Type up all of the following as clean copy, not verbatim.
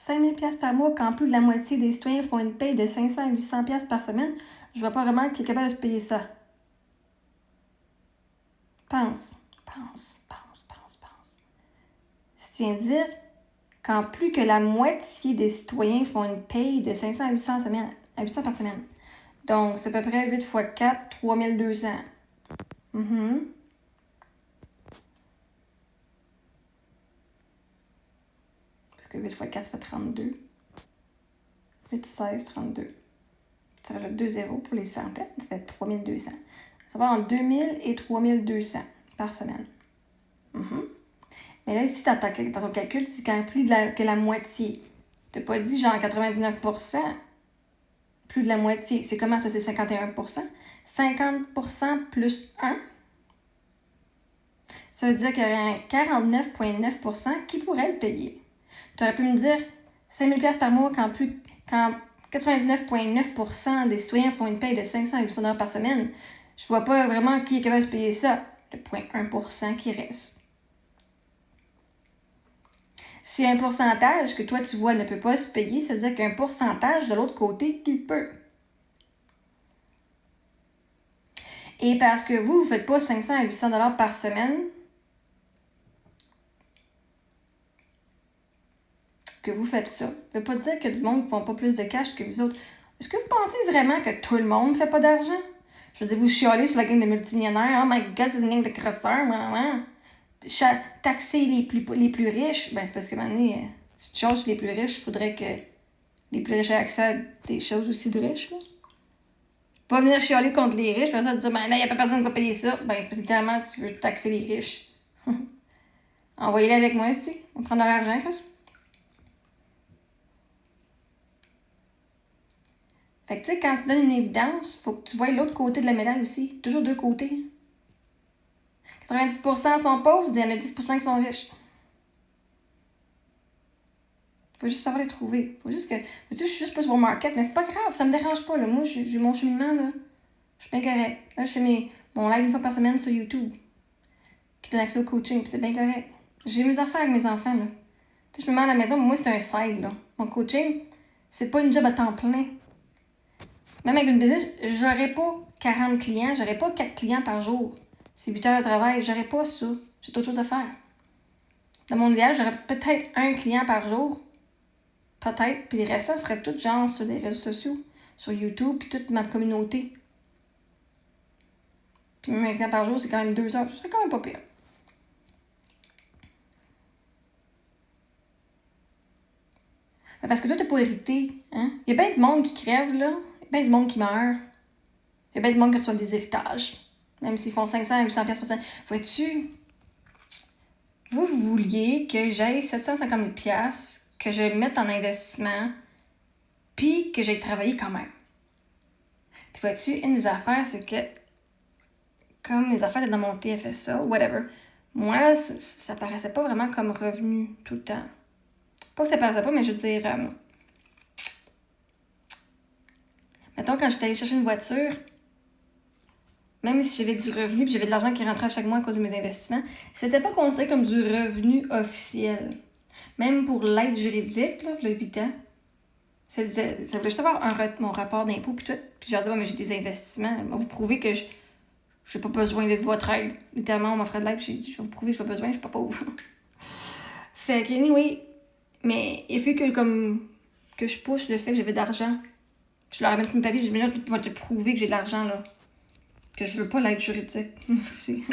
5 000 $ par mois quand plus de la moitié des citoyens font une paye de 500 à 800 $ par semaine, je vois pas vraiment qui est capable de se payer ça. Pense. Si tu viens de dire quand plus que la moitié des citoyens font une paye de 500 à 800 par semaine. Donc, c'est à peu près 8 x 4, 3200. Parce que 8 x 4, ça fait 32. 8, 16, 32. Tu rajoutes 2 zéros pour les centaines, ça fait 3200. Ça va entre 2000 et 3200 par semaine. Mais là, ici, dans ton calcul, c'est quand même plus que la moitié. Tu n'as pas dit genre 99%, plus de la moitié. C'est comment ça? C'est 51%. 50% plus 1. Ça veut dire qu'il y aurait 49,9% qui pourrait le payer. Tu aurais pu me dire 5 000 $ par mois quand 99,9% des citoyens font une paye de 500 à 800 $ par semaine. Je vois pas vraiment qui est capable de se payer ça. Le 0,1% qui reste. Si un pourcentage que toi tu vois ne peut pas se payer, ça veut dire qu'il y a un pourcentage de l'autre côté qui peut. Et parce que vous ne faites pas 500 à 800 $ par semaine, que vous faites ça, ça ne veut pas dire que du monde ne font pas plus de cash que vous autres. Est-ce que vous pensez vraiment que tout le monde ne fait pas d'argent? Je veux dire, vous chialez sur la gang de multimillionnaires. Oh my God, c'est une gang de crosseurs. Taxer les plus riches, ben c'est parce que maintenant, si tu chiales sur les plus riches, il faudrait que les plus riches aient accès à des choses aussi de riches. Là. Pas venir chialer contre les riches, faire ça, dire, ben là, il n'y a pas personne qui va payer ça. Ben c'est parce que clairement, tu veux taxer les riches. Envoyez-les avec moi aussi. On va prendre leur argent, Chris. Fait que tu sais, quand tu donnes une évidence, faut que tu vois l'autre côté de la médaille aussi. Toujours deux côtés. 90% sont pauvres, il y en a 10% qui sont riches. Faut juste savoir les trouver. Faut juste que. Tu sais, je suis juste pas sur le market, mais c'est pas grave, ça me dérange pas. Là. Moi, j'ai mon cheminement, là. Je suis bien correct. Là, je fais mon live une fois par semaine sur YouTube qui donne accès au coaching, puis c'est bien correct. J'ai mes affaires avec mes enfants, là. Tu sais, je me mets à la maison, mais moi, c'est un side, là. Mon coaching, c'est pas une job à temps plein. Même avec une business, j'aurais pas 40 clients, j'aurais pas 4 clients par jour. C'est 8 heures de travail, j'aurais pas ça. J'ai d'autres choses à faire. Dans mon idéal, j'aurais peut-être un client par jour. Peut-être. Puis le reste, ça serait tout genre sur les réseaux sociaux, sur YouTube, puis toute ma communauté. Puis même un client par jour, c'est quand même 2 heures. Ce serait quand même pas pire. Mais parce que toi, t'as pas hérité. Hein? Il y a bien du monde qui crève, là. Il y a bien du monde qui meurt. Il y a bien du monde qui reçoit des héritages. Même s'ils font 500 à 800 $ par semaine. Vois-tu, vous vouliez que j'aille 750 000 $, que je le mette en investissement, puis que j'aille travailler quand même. Puis vois-tu, une des affaires, c'est que comme les affaires étaient dans mon TFSA, whatever, moi, ça paraissait pas vraiment comme revenu tout le temps. Pas que ça paraissait pas, mais je veux dire, mettons, quand j'étais allée chercher une voiture, même si j'avais du revenu, puis j'avais de l'argent qui rentrait à chaque mois à cause de mes investissements, c'était pas considéré comme du revenu officiel. Même pour l'aide juridique, là, il y a 8 ans, ça voulait juste avoir mon rapport d'impôt, puis tout. Puis j'ai dit, ouais, mais j'ai des investissements. Vous prouvez que je n'ai pas besoin de votre aide. Littéralement, on m'offrait de l'aide, puis j'ai dit, je vais vous prouver que je n'ai pas besoin, je suis pas pauvre. Fait que, anyway, mais il fait que je pousse le fait que j'avais de l'argent. Je leur amène une papier, je dis, mais là, tu vas te prouver que j'ai de l'argent, là. Que je veux pas l'aide juridique. Je suis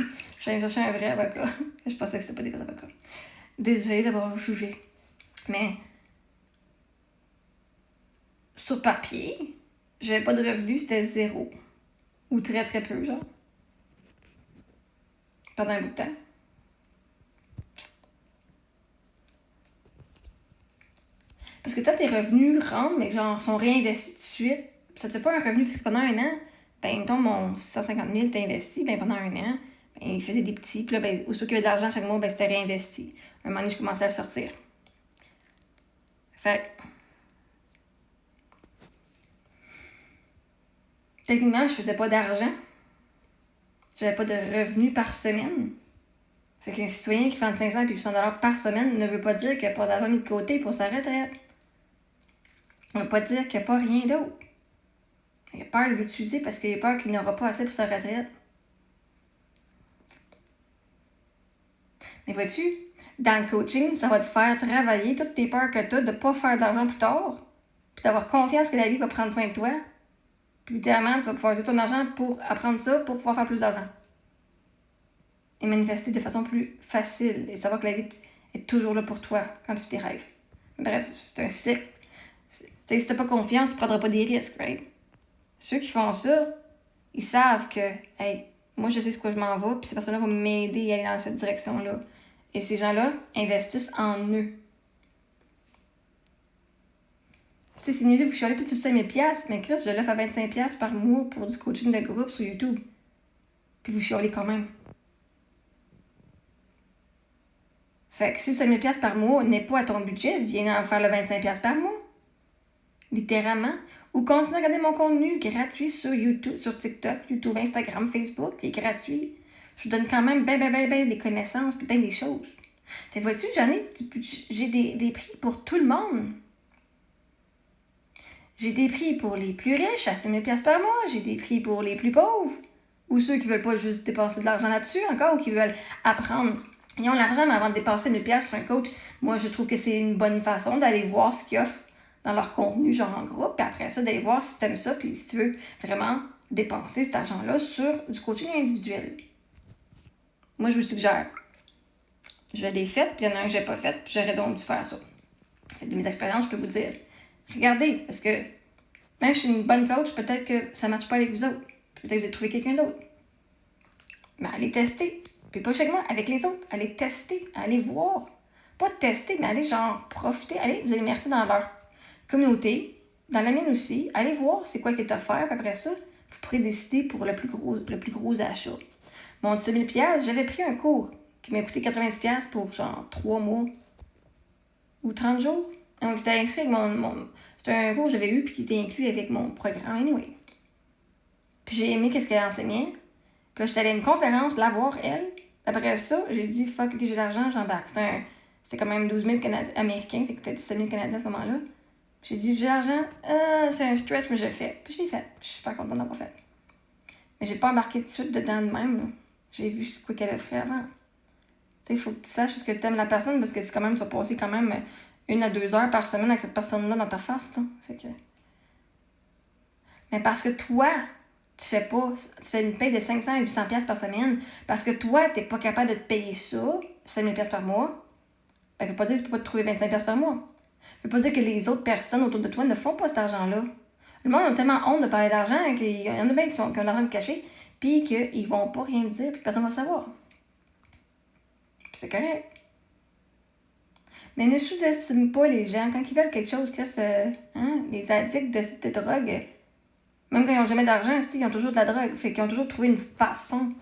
allée chercher un vrai avocat. Je pensais que c'était pas des vrais avocats. Désolée d'avoir jugé. Mais sur papier, j'avais pas de revenus, c'était 0. Ou très très peu, genre. Pendant un bout de temps. Parce que quand tes revenus rentrent, mais genre sont réinvestis tout de suite, ça te fait pas un revenu, parce que pendant un an, ben, mettons, mon 150 000 t'as investi, ben, pendant un an, ben, il faisait des petits, puis là, ben, aussitôt qu'il y avait de l'argent chaque mois, ben, c'était réinvesti. Un moment donné, je commençais à le sortir. Fait techniquement, je faisais pas d'argent. J'avais pas de revenus par semaine. Fait qu'un citoyen qui fait entre 500 et 800 $ par semaine ne veut pas dire qu'il n'a pas d'argent mis de côté pour sa retraite. On ne veut pas dire qu'il n'y a pas rien d'autre. Il a peur de l'utiliser parce qu'il a peur qu'il n'aura pas assez pour sa retraite. Mais vois-tu, dans le coaching, ça va te faire travailler toutes tes peurs que tu as de ne pas faire d'argent plus tard, puis d'avoir confiance que la vie va prendre soin de toi. Puis littéralement, tu vas pouvoir utiliser ton argent pour apprendre ça, pour pouvoir faire plus d'argent. Et manifester de façon plus facile et savoir que la vie est toujours là pour toi quand tu tes rêves. Bref, c'est un cycle. Si t'as pas confiance, tu prendras pas des risques, right? Ceux qui font ça, ils savent que, hey, moi je sais ce que je m'en vais, puis ces personnes-là vont m'aider à aller dans cette direction-là. Et ces gens-là investissent en eux. Si c'est niaiseux, vous chialez tout sur 5 000$, mais Chris, je l'offre à 25$ par mois pour du coaching de groupe sur YouTube. Puis vous chialez quand même. Fait que si 5 000$ par mois n'est pas à ton budget, viens en faire le 25$ par mois. Littéralement. Ou continue à regarder mon contenu gratuit sur YouTube, sur TikTok, YouTube, Instagram, Facebook. Il est gratuit. Je donne quand même ben des connaissances puis ben des choses. Fait que vois-tu, j'ai des prix pour tout le monde. J'ai des prix pour les plus riches à 5 000$ par mois. J'ai des prix pour les plus pauvres. Ou ceux qui veulent pas juste dépenser de l'argent là-dessus encore, ou qui veulent apprendre. Ils ont l'argent, mais avant de dépenser 1000$ sur un coach, moi, je trouve que c'est une bonne façon d'aller voir ce qu'ils offrent dans leur contenu, genre en groupe, puis après ça, d'aller voir si t'aimes ça, puis si tu veux vraiment dépenser cet argent-là sur du coaching individuel. Moi, je vous suggère. Je l'ai fait, puis il y en a un que j'ai pas fait, puis j'aurais donc dû faire ça. De mes expériences, je peux vous dire, regardez, parce que même si je suis une bonne coach, peut-être que ça ne matche pas avec vous autres. Peut-être que vous avez trouvé quelqu'un d'autre. Mais allez tester. Puis pas chez moi, avec les autres. Allez tester, allez voir. Pas tester, mais allez genre profiter. Allez vous immerser dans leur communauté, dans la mienne aussi. Allez voir c'est quoi qui est offert. Puis après ça, vous pourrez décider pour le plus gros achat. Mon 10 000$, j'avais pris un cours qui m'a coûté 90$ pour genre 3 mois ou 30 jours. Donc c'était inscrit avec c'était un cours que j'avais eu puis qui était inclus avec mon programme anyway. Puis j'ai aimé qu'est-ce qu'elle enseignait. Puis là, j'étais allée à une conférence, la voir, elle. Après ça, j'ai dit, fuck, ok, j'ai de l'argent, j'embarque. C'était quand même 12 000 américains, fait que peut-être 17 000 Canadiens à ce moment-là. Puis j'ai dit, j'ai de l'argent, c'est un stretch, mais je l'ai fait. Puis je l'ai fait. Je suis super contente d'avoir fait. Mais j'ai pas embarqué tout de suite dedans de même, là. J'ai vu ce qu'elle offrait avant. Tu sais, il faut que tu saches ce que tu aimes la personne, parce que tu vas passer quand même 1 à 2 heures par semaine avec cette personne-là dans ta face, là. Fait que... Mais parce que toi, tu fais une paye de 500 à 800$ par semaine, parce que toi, t'es pas capable de te payer ça, 5 000$ par mois, ça veut pas dire que tu peux pas te trouver 25$ par mois. Ça veut pas dire que les autres personnes autour de toi ne font pas cet argent-là. Le monde a tellement honte de parler d'argent qu'il y en a bien qui ont l'argent de caché, puis qu'ils vont pas rien dire, puis personne va savoir. Puis c'est correct. Mais ne sous-estime pas les gens. Quand ils veulent quelque chose, les addicts de drogue, même quand ils n'ont jamais d'argent, ils ont toujours de la drogue. Fait qu'ils ont toujours trouvé une façon.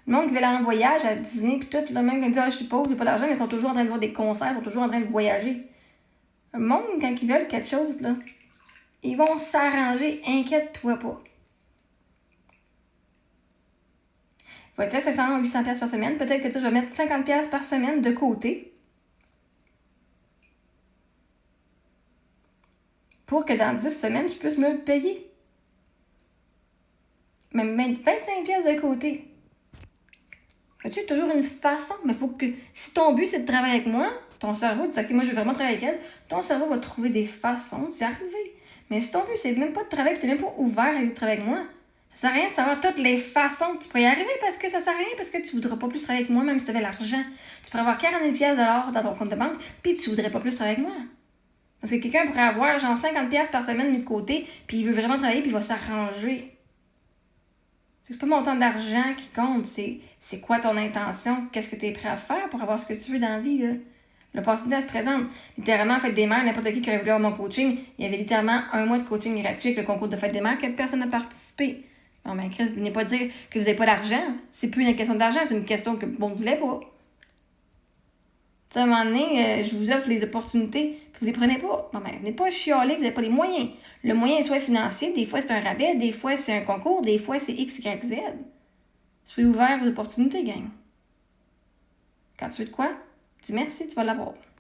Le monde qui veut aller en voyage à Disney, puis tout, là, même quand ils disent je suis pauvre, j'ai pas d'argent, mais ils sont toujours en train de voir des concerts, ils sont toujours en train de voyager. Le monde, quand ils veulent quelque chose, là, ils vont s'arranger, inquiète-toi pas. Faut être 500 ou 800$ par semaine. Peut-être que je vais mettre 50$ par semaine de côté pour que dans 10 semaines, je puisse me le payer. Mais mettre 25$ de côté. Tu toujours une façon, mais faut que, si ton but c'est de travailler avec moi, ton cerveau dit, ok, moi je veux vraiment travailler avec elle, ton cerveau va trouver des façons d'y arriver. Mais si ton but c'est même pas de travailler, tu n'es même pas ouvert à travailler avec moi, ça sert à rien de savoir toutes les façons que tu pourrais y arriver parce que ça sert à rien, parce que tu voudras pas plus travailler avec moi, même si tu avais l'argent. Tu pourrais avoir 40 000$ dans ton compte de banque, puis tu voudrais pas plus travailler avec moi. Parce que quelqu'un pourrait avoir genre 50$ par semaine mis de côté, puis il veut vraiment travailler, puis il va s'arranger. C'est pas mon temps d'argent qui compte, c'est quoi ton intention, qu'est-ce que tu es prêt à faire pour avoir ce que tu veux dans la vie, là. L'opportunité, elle se présente. Littéralement, Fête des mères, n'importe qui aurait voulu avoir mon coaching, il y avait littéralement 1 mois de coaching gratuit avec le concours de Fête des mères que personne n'a participé. Non, mais Chris, venez pas dire que vous n'avez pas d'argent. C'est plus une question d'argent, c'est une question que bon, vous voulez pas. Tu sais, à un moment donné, je vous offre les opportunités, puis vous les prenez pas. Non, mais venez pas chialer que vous n'avez pas les moyens. Le moyen est soit financier, des fois c'est un rabais, des fois c'est un concours, des fois c'est X, Y, Z. Soyez ouverts aux opportunités, gang. Quand tu veux de quoi, dis merci, tu vas l'avoir.